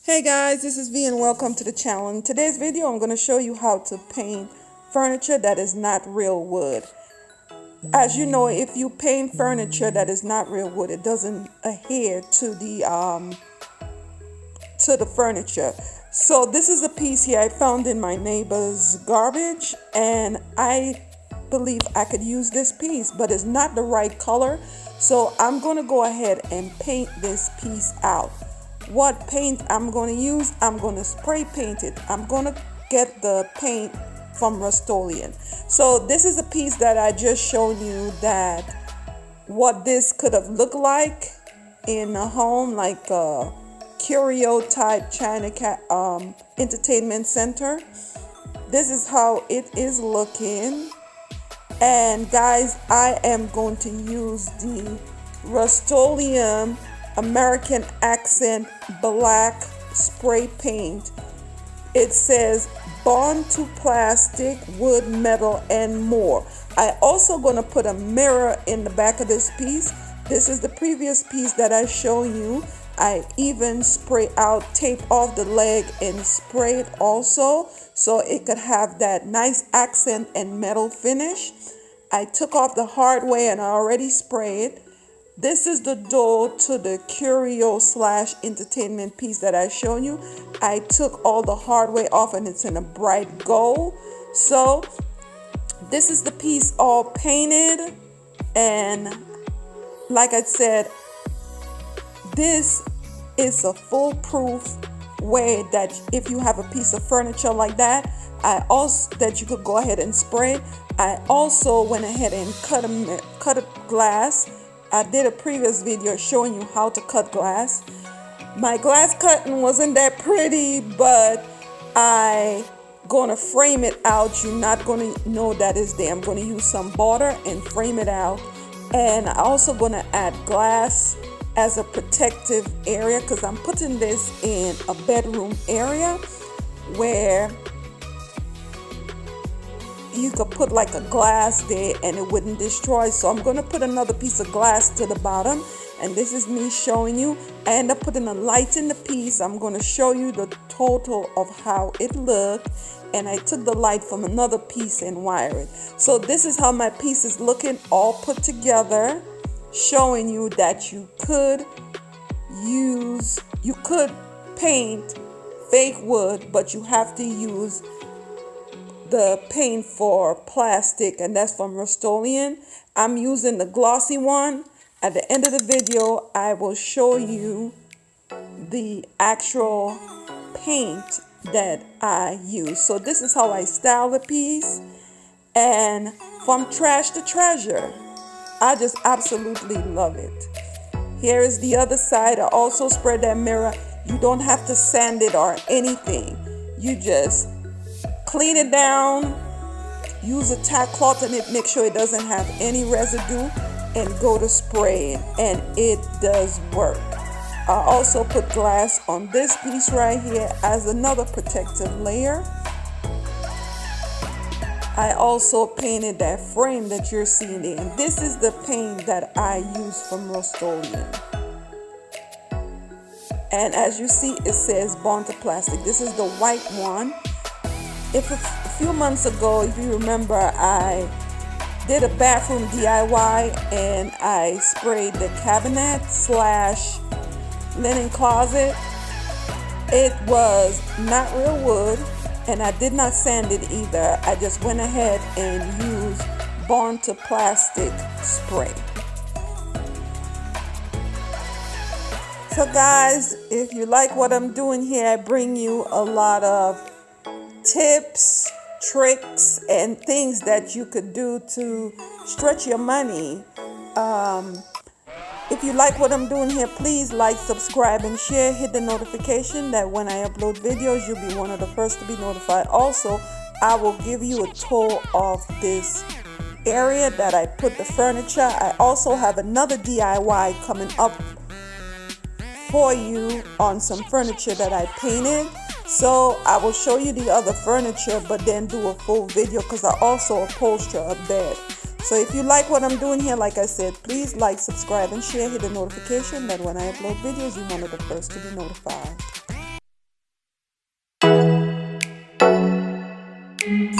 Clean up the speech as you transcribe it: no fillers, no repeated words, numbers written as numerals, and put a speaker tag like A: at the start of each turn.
A: Hey guys, this is V and welcome to the channel. In today's video, I'm going to show you how to paint furniture that is not real wood. As you know, if you paint furniture that is not real wood, it doesn't adhere to the furniture. So this is a piece here I found in my neighbor's garbage, and I believe I could use this piece, but it's not the right color. So I'm going to go ahead and paint this piece out. What paint I'm going to use, I'm going to spray paint it. I'm going to get the paint from Rust-Oleum. So this is a piece that I just showed you that what this could have looked like in a home, like a curio type China entertainment center. This is how it is looking. And guys, I am going to use the Rust-Oleum American Accent Black spray paint. It says bond to plastic, wood, metal, and more. I also going to put a mirror in the back of this piece. This is the previous piece that I showed you. I even tape off the leg and spray it also, so it could have that nice accent and metal finish. I took off the hardware and I already sprayed. This is the door to the curio / entertainment piece that I showed you. I took all the hardware off and it's in a bright gold. So this is the piece all painted, and like I said, this is a foolproof way that if you have a piece of furniture like that, that you could go ahead and spray it. I also went ahead and cut a glass. I did a previous video showing you how to cut glass. My glass cutting wasn't that pretty, but I gonna frame it out. You're not gonna know that it's there. I'm gonna use some border and frame it out. And I also gonna add glass as a protective area, because I'm putting this in a bedroom area where you could put like a glass there and it wouldn't destroy. So I'm going to put another piece of glass to the bottom, and this is me showing you. I end up putting a light in the piece. I'm going to show you the total of how it looked, and I took the light from another piece and wired it. So this is how my piece is looking all put together, showing you that you could paint fake wood, but you have to use the paint for plastic, and that's from Rust-Oleum. I'm using the glossy one. At the end of the video, I will show you the actual paint that I use. So this is how I style the piece, and from trash to treasure. I just absolutely love it. Here is the other side. I also spread that mirror. You don't have to sand it or anything. You just clean it down, use a tack cloth on it, make sure it doesn't have any residue, and go to spraying, and it does work. I also put glass on this piece right here as another protective layer. I also painted that frame that you're seeing there, and this is the paint that I use from Rust-Oleum. And as you see, it says bond to plastic. This is the white one. If a few months ago, if you remember, I did a bathroom DIY and I sprayed the cabinet / linen closet. It was not real wood, and I did not sand it either. I just went ahead and used bond to plastic spray. So guys, if you like what I'm doing here, I bring you a lot of tips, tricks, and things that you could do to stretch your money. If you like what I'm doing here, please like, subscribe, and share. Hit the notification that when I upload videos, you'll be one of the first to be notified. Also, I will give you a tour of this area that I put the furniture. I also have another DIY coming up for you on some furniture that I painted. So I will show you the other furniture, but then do a full video, because I also upholster a bed. So if you like what I'm doing here, like I said, please like, subscribe, and share. Hit the notification that when I upload videos, you're one of the first to be notified.
B: Oh,